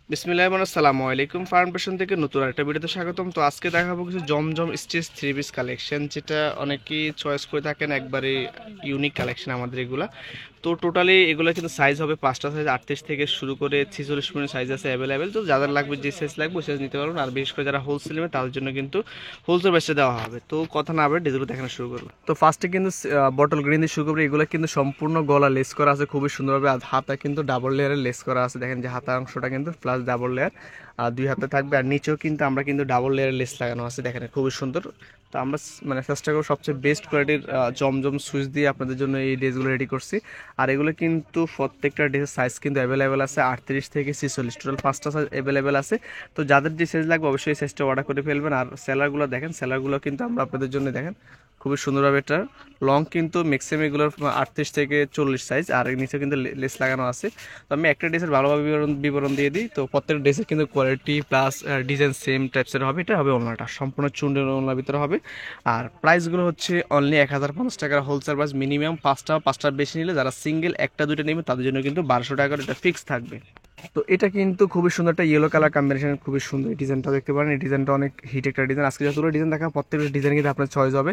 আসসালামু আলাইকুম। ফাউন্ডেশন থেকে নতুন একটা ভিডিওতে স্বাগতম। তো আজকে দেখাবো কিছু জমজম স্টিচ থ্রি পিস কালেকশন, যেটা অনেকেই চয়েস করে থাকেন, একবারে ইউনিক কালেকশন আমাদের এগুলা। তো টোটালি এগুলো কিন্তু সাইজ হবে পাঁচটা সাইজ, 38 থেকে শুরু করে 46 পর্যন্ত সাইজ আছে অ্যাভেলেবেল। তো যাদের লাগবে যে সাইজ লাগবে ওই সাইজ নিতে পারবেন। আর বিশেষ করে যারা হোলসেল নেবে তাদের জন্য কিন্তু হোলসেল প্রাইসে দেওয়া হবে। তো কথা না বলে ডিজাইনগুলো দেখানো শুরু করবো। তো ফার্স্টে কিন্তু বটল গ্রিন দিয়ে শুরু করবো। এগুলো কিন্তু সম্পূর্ণ গলা লেস করা আছে খুবই সুন্দরভাবে, আর হাতা কিন্তু ডাবল লেয়ারের লেস করা আছে। দেখেন যে হাতা অংশটা কিন্তু প্লাস ডাবল লেয়ার, আর দুই হাতে থাকবে। আর নিচেও কিন্তু আমরা কিন্তু ডাবল লেয়ারের লেস লাগানো আছে, দেখেন খুবই সুন্দর। তো আমরা মানে চেষ্টা করবো সবচেয়ে বেস্ট কোয়ালিটির জমজম সুইচ দিয়ে আপনাদের জন্য এই ড্রেসগুলো রেডি করছি। আর এগুলো কিন্তু প্রত্যেকটা ড্রেসের সাইজ কিন্তু অ্যাভেলেবেল আছে 38 থেকে 46, টোটাল পাঁচটা সাইজ অ্যাভেলেবেল আছে। তো যাদের যে সাইজ লাগবে অবশ্যই এই সাইজটা অর্ডার করে ফেলবেন। আর সেলারগুলো দেখেন, সেলারগুলো কিন্তু আমরা আপনাদের জন্য দেখেন খুবই সুন্দরভাবে এটা লং কিন্তু ম্যাক্সিমাম এগুলোর 38 থেকে 40 সাইজ, আর এর নিচে কিন্তু লেস লাগানো আছে। তো আমি একটা ড্রেসের ভালোভাবে বিবরণ দিয়ে দিই। তো প্রত্যেকটা ড্রেসের কিন্তু কোয়ালিটি প্লাস ডিজাইন সেম টাইপসের হবে। এটা হবে ওড়নাটা সম্পূর্ণ চুন্ডের ওড়নার ভিতরে হবে। আর প্রাইসগুলো হচ্ছে অনলি 1050 টাকার হোলসেল প্রাইস। মিনিমাম পাঁচটা বেশি নিলে, যারা সিঙ্গেল একটা দুটো নেবে তাদের জন্য কিন্তু 1200 টাকার এটা ফিক্স থাকবে। তো এটা কিন্তু খুবই সুন্দর একটা ইয়েলো কালার কম্বিনেশন, খুবই সুন্দর এই ডিজাইনটা দেখতে পারেন। এই ডিজাইনটা অনেক হিট একটা ডিজাইন। আজকে যতগুলো ডিজাইন দেখা প্রত্যেকটা ডিজাইন কিন্তু আপনার চয়েস হবে।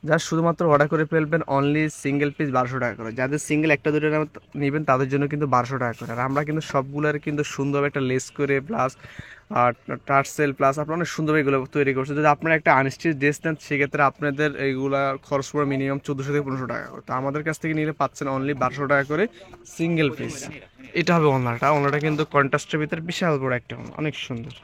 যা শুধুমাত্র অর্ডার করে ফেলবেন অনলি সিঙ্গেল পিস 1200 টাকা করে। যাদের সিঙ্গেল একটা দুটো নেবেন তাদের জন্য কিন্তু 1200 টাকা করে। আর আমরা কিন্তু সবগুলোর কিন্তু সুন্দরভাবে একটা লেস করে প্লাস আর টার্সেল প্লাস আপনার অনেক সুন্দর এগুলো তৈরি করছে। যদি আপনারা একটা আনস্টিচ ড্রেস নেন সেক্ষেত্রে আপনাদের এইগুলা খরচ পড়ে মিনিমাম 1400 থেকে 1500 টাকা করে। তো আমাদের কাছ থেকে নিলে পাচ্ছেন অনলি 1200 টাকা করে সিঙ্গেল পিস। এটা হবে ওনাটা। ওনাটা কিন্তু কন্ট্রাস্টের ভিতরে বিশাল বড় একটা ওড়না, অনেক সুন্দর।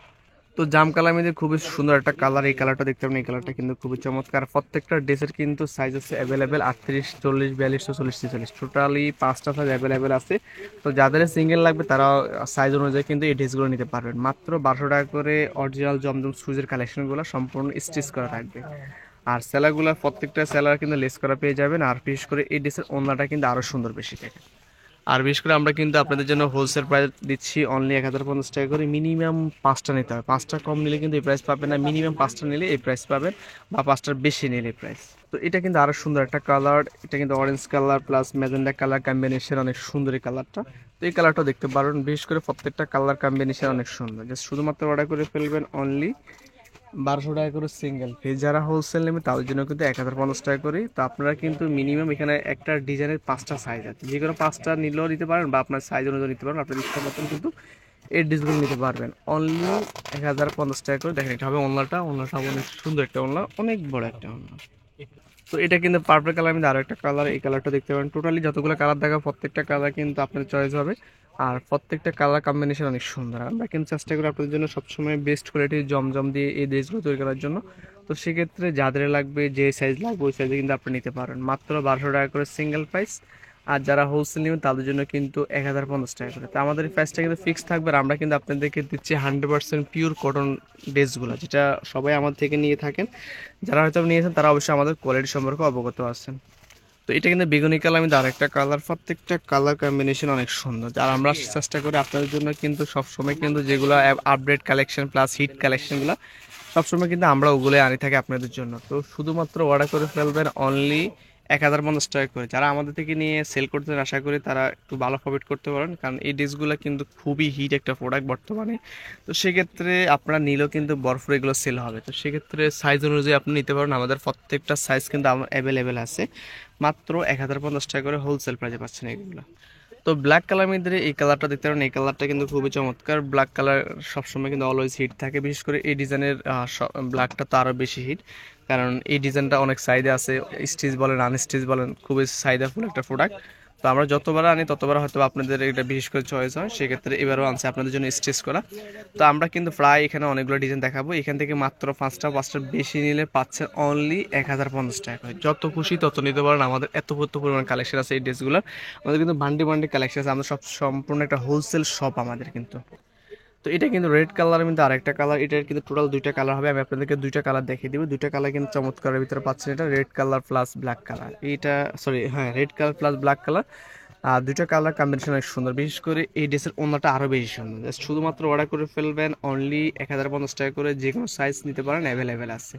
তো জাম কালার মধ্যে খুবই সুন্দর একটা কালার। এই কালারটা দেখতে পাবেন, এই কালারটা কিন্তু খুবই চমৎকার। প্রত্যেকটা ড্রেসের কিন্তু সাইজ আছে অ্যাভেলেবেল 38, 40, 42, 44, 46, টোটালি পাঁচটা সাইজ অ্যাভেলেবেল আছে। তো যাদের সিঙ্গেল লাগবে তারা সাইজ অনুযায়ী কিন্তু এই ড্রেসগুলো নিতে পারবেন। মাত্র 1200 টাকা করে অরিজিনাল জমজম সুইজের কালেকশনগুলো সম্পূর্ণ স্টিচ করা থাকবে। আর সেলারগুলো প্রত্যেকটা সেলার কিন্তু লেস করা পেয়ে যাবেন। আর বিশেষ করে এই ড্রেসের ওড়নাটা কিন্তু আরও সুন্দর বেশি থাকে। আর বিশেষ করে আমরা কিন্তু আপনাদের জন্য হোলসেল প্রাইস দিচ্ছি অনলি 1050 টাকা করে। মিনিমাম পাঁচটা নিতে হবে, পাঁচটা কম নিলে কিন্তু এই প্রাইস পাবেন না। মিনিমাম পাঁচটা নিলে এই প্রাইস পাবেন, বা পাঁচটার বেশি নিলে এই প্রাইস। তো এটা কিন্তু আরো সুন্দর একটা কালার। এটা কিন্তু orange colour plus magenta colour combination, অনেক সুন্দর এই কালারটা। তো এই কালারটা দেখতে পারেন। বিশেষ করে প্রত্যেকটা কালার কম্বিনেশন অনেক সুন্দর। জাস্ট শুধুমাত্র অর্ডার করে ফেলবেন অনলি 1200 টাকা করে সিঙ্গেল পিস। যারা হোলসেল নেবে তাদের জন্য কিন্তু 1050 টাকা করে। তো আপনারা কিন্তু মিনিমাম এখানে একটা ডিজাইনের পাঁচটা সাইজ আছে, যে কোনো পাঁচটা নিলেও নিতে পারেন বা আপনার সাইজ অনুযায়ী নিতে পারেন। আপনার ইচ্ছা মতন কিন্তু এই ডিসগুলো নিতে পারবেন অনলি 1050 টাকা করে। দেখেন এটা হবে ওনলাটা। ওনলাটা অনেক সুন্দর একটা ওনলা, অনেক বড় একটা ওনলা। তো এটা কিন্তু পার্পল কালার মধ্যে আরো একটা কালার, এই কালারটা দেখতে পারেন। টোটালি যতগুলো কালার দেখা প্রত্যেকটা কালার কিন্তু আপনার চয়েস হবে। আর প্রত্যেকটা কালার কম্বিনেশন অনেক সুন্দর। আমরা কিন্তু চেষ্টা করি আপনাদের জন্য সবসময় বেস্ট কোয়ালিটির জমজম দিয়ে এই ড্রেসগুলো তৈরি করার জন্য। তো সেক্ষেত্রে যাদের লাগবে যে সাইজ লাগবে ওই সাইজে কিন্তু আপনি নিতে পারেন। মাত্র 1200 টাকা করে সিঙ্গেল প্রাইস। আর যারা হোলসেল নেবেন তাদের জন্য কিন্তু 1050 টাকা করে। তো আমাদের এই প্রাইসটা কিন্তু ফিক্স থাকবে। আর আমরা কিন্তু আপনাদেরকে দিচ্ছি 100% পিওর কটন ড্রেসগুলো, যেটা সবাই আমাদের থেকে নিয়ে থাকেন। যারা হয়তো নিয়েছেন তারা অবশ্যই আমাদের কোয়ালিটি সম্পর্কে অবগত আছেন। তো এটা কিন্তু বেগুনি কালার মধ্যে আরেকটা কালার। প্রত্যেকটা কালার কম্বিনেশন অনেক সুন্দর। আর আমরা চেষ্টা করি আপনাদের জন্য কিন্তু সবসময় কিন্তু যেগুলো আপডেট কালেকশন প্লাস হিট কালেকশনগুলো সবসময় কিন্তু আমরা ওগুলোই আনি থাকি আপনাদের জন্য। তো শুধুমাত্র অর্ডার করে ফেলবেন অনলি 1050 টাকা করে। যারা আমাদের থেকে নিয়ে সেল করতে আশা করি তারা একটু ভালো প্রফিট করতে পারেন, কারণ এই ড্রেসগুলো কিন্তু খুবই হিট একটা প্রোডাক্ট বর্তমানে। তো সেক্ষেত্রে আপনারা নিলেও কিন্তু বরফর এগুলো সেল হবে। তো সেক্ষেত্রে সাইজ অনুযায়ী আপনি নিতে পারেন। আমাদের প্রত্যেকটা সাইজ কিন্তু অ্যাভেলেবেল আছে। মাত্র 1050 টাকা করে হোলসেল প্রাইসে পাচ্ছেন এগুলো। তো ব্ল্যাক কালার মধ্যে এই কালারটা দেখতে পারেন। এই কালারটা কিন্তু খুবই চমৎকার। ব্ল্যাক কালার সবসময় কিন্তু অলওয়েজ হিট থাকে। বিশেষ করে এই ডিজাইনের ব্ল্যাকটা তো আরও বেশি হিট, কারণ এই ডিজাইনটা অনেক সাইডে আছে। স্টিচ বলেন আনস্টিচ বলেন, খুবই সাইডাফুল একটা প্রোডাক্ট। তো আমরা যতবার আনি ততবার হয়তো আপনাদের এটা বিশেষ করে চয়েস হয়। সেক্ষেত্রে এবারও আনছে আপনাদের জন্য স্টিচ করা। তো আমরা কিন্তু প্রায় এখানে অনেকগুলো ডিজাইন দেখাবো। এখান থেকে মাত্র পাঁচটা বেশি নিলে পাচ্ছেন অনলি 1050 টাকা করে। যত খুশি তত নিতে পারেন। আমাদের এত পরিমাণ কালেকশন আছে এই ড্রেসগুলোর। আমাদের কিন্তু বান্ডি বান্ডি কালেকশন আছে। আমরা সব সম্পূর্ণ একটা হোলসেল শপ আমাদের কিন্তু। তো এটা কিন্তু রেড কালারের মধ্যে আরেকটা কালার। এটার কিন্তু টোটাল দুইটা কালার হবে। আমি আপনাদেরকে দুইটা কালার দেখিয়ে দিব। দুইটা কালার কিন্তু চমৎকারের ভিতরে পাচ্ছেন। এটা red colour plus black colour. এইটা সরি, হ্যাঁ, red colour plus black colour. আর দুইটা কালার কম্বিনেশন অনেক সুন্দর। বিশেষ করে এই ড্রেসের ওড়নাটা আরও বেশি সুন্দর। জাস্ট শুধুমাত্র অর্ডার করে ফেলবেন অনলি 1050 টাকা করে। যে কোনো সাইজ নিতে পারেন, অ্যাভেলেবেল আছে।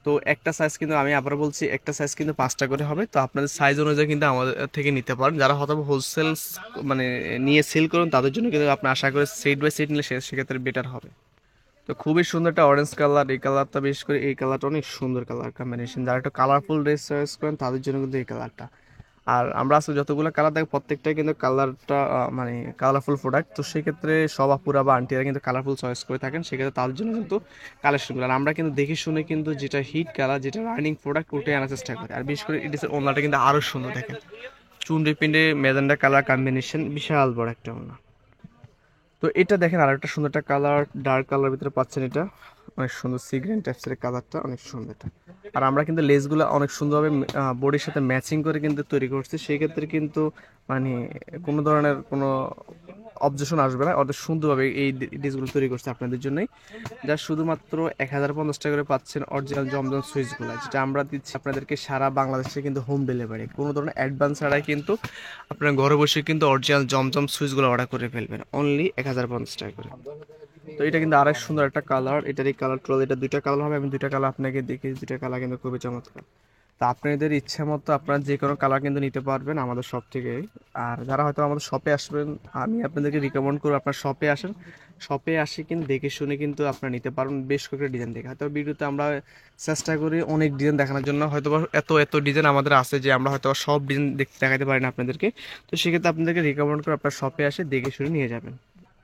তো একটা সাইজ কিন্তু আমি আবার বলছি, একটা সাইজ কিন্তু 5টা করে হবে। তো আপনাদের সাইজ অনুযায়ী কিন্তু আমাদের থেকে নিতে পারেন। যারা হয়তো হোলসেল মানে নিয়ে সেল করুন তাদের জন্য কিন্তু আপনি আশা করি সেট বাই সেট নিলে সেক্ষেত্রে বেটার হবে। তো খুবই সুন্দর একটা অরেঞ্জ কালার, এই কালারটা বিশেষ করে এই কালারটা অনেক সুন্দর কালার কম্বিনেশন। যারা একটু কালারফুল ড্রেস চয়েস করেন তাদের জন্য কিন্তু এই কালারটা। আর আমরা আজকে যতগুলো কালার দেখি প্রত্যেকটাই কিন্তু কালারটা মানে কালারফুল প্রোডাক্ট। তো সেক্ষেত্রে সব আপুরা বা আন্টিরা কিন্তু কালারফুল চয়েস করে থাকেন, সেক্ষেত্রে তাদের জন্য কিন্তু কালেকশনগুলো। আর আমরা কিন্তু দেখে শুনে কিন্তু যেটা হিট কালার, যেটা রানিং প্রোডাক্ট, ওটাই আনার চেষ্টা করি। আর বিশেষ করে এডিসের ওনাটা কিন্তু আরও সুন্দর দেখেন, চুনরি পিন্ডে মেজেন্ডা কালার কম্বিনেশন, বিশাল বড় একটা ওনা। তো এটা দেখেন আর একটা সুন্দর একটা কালার, ডার্ক কালার ভিতরে পাচ্ছেন, এটা অনেক সুন্দর সি গ্রিন টাইপসের কালারটা, অনেক সুন্দর এটা। আর আমরা কিন্তু লেসগুলো অনেক সুন্দরভাবে বডির সাথে ম্যাচিং করে কিন্তু তৈরি করছি, সেই ক্ষেত্রে কিন্তু মানে কোনো ধরনের কোনো অবজেকশন আসবে না। অর্থাৎ সুন্দরভাবে এই ড্রেসগুলো তৈরি করছে আপনাদের জন্যই। যা শুধুমাত্র 1050 টাকা করে পাচ্ছেন অরিজিনাল জমজম সুইচগুলো, যেটা আমরা দিচ্ছি আপনাদেরকে সারা বাংলাদেশে কিন্তু হোম ডেলিভারি, কোনো ধরনের অ্যাডভান্স ছাড়াই কিন্তু আপনার ঘরে বসে কিন্তু অরিজিনাল জমজম সুইচগুলো অর্ডার করে ফেলবেন অনলি 1050 টাকা করে। তো এটা কিন্তু আরেক সুন্দর একটা কালার, এটার এই কালার টোটাল এটা দুইটা কালার হবে। আমি দুইটা কালার আপনাকে দেখি, দুইটা কালার কিন্তু খুবই চমৎকার। তো আপনাদের ইচ্ছা মতো আপনারা যে কোনো কালার কিন্তু নিতে পারবেন আমাদের শপ থেকে। আর যারা হয়তো আমাদের শপে আসবেন, আমি আপনাদেরকে রিকমেন্ড করবো আপনার শপে আসেন। শপে আসে কিন্তু দেখে শুনে কিন্তু আপনারা নিতে পারবেন বেশ কয়েকটা ডিজাইন দেখে। হয়তো ভিডিওতে আমরা চেষ্টা করি অনেক ডিজাইন দেখানোর জন্য, হয়তো এত এত ডিজাইন আমাদের আছে যে আমরা হয়তো সব ডিজাইন দেখাতে পারি না আপনাদেরকে। তো সেক্ষেত্রে আপনাদেরকে রিকমেন্ড করে আপনার শপে আসে দেখে শুনে নিয়ে যাবেন।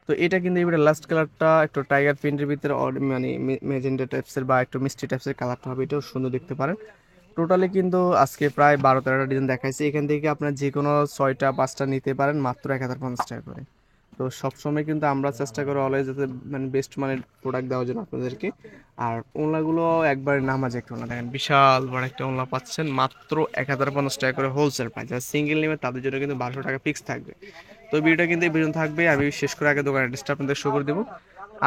তো এটা কিন্তু এবারে লাস্ট কালারটা একটু টাইগার প্রিন্টের ভিতরে মানে মেজেন্টা টাইপসের বা একটু মিষ্টি টাইপসের কালারটা হবে, এটাও সুন্দর দেখতে পারেন। টোটালি কিন্তু আজকে প্রায় 12-13টা ডিজাইন দেখাইছি, এখান থেকে আপনার যে কোনো 6টা-5টা নিতে পারেন মাত্র 1050 টাকা করে। তো সবসময় কিন্তু আমরা চেষ্টা করি অলওয়েজ যাতে মানে বেস্ট মানের প্রোডাক্ট দেওয়ার জন্য আপনাদেরকে। আর ওনলাগুলো একবার নামাজ একটা ওনলা দেখেন, বিশাল বড় একটা ওনলা পাচ্ছেন মাত্র 1050 টাকা করে হোলসেল প্রাইস। যারা সিঙ্গেল নেবে তাদের জন্য কিন্তু 1200 টাকা ফিক্স থাকবে। তো ভিডিওটা কিন্তু এই পর্যন্ত থাকবে। আমি শেষ করে আগে দোকানের অ্যাড্রেসটা আপনাদের শো করে দেবো।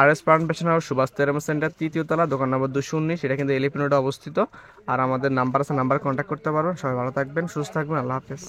আর এস প্রাণ fashion house, Subhash Teram centre, 3য় তলা, দোকান নম্বর 219, সেটা কিন্তু এলিফেন্ট রোডে অবস্থিত। আর আমাদের নাম্বার আছে, নাম্বার কন্ট্যাক্ট করতে পারবেন। সবাই ভালো থাকবেন, সুস্থ থাকবেন, আল্লাহ হাফেজ।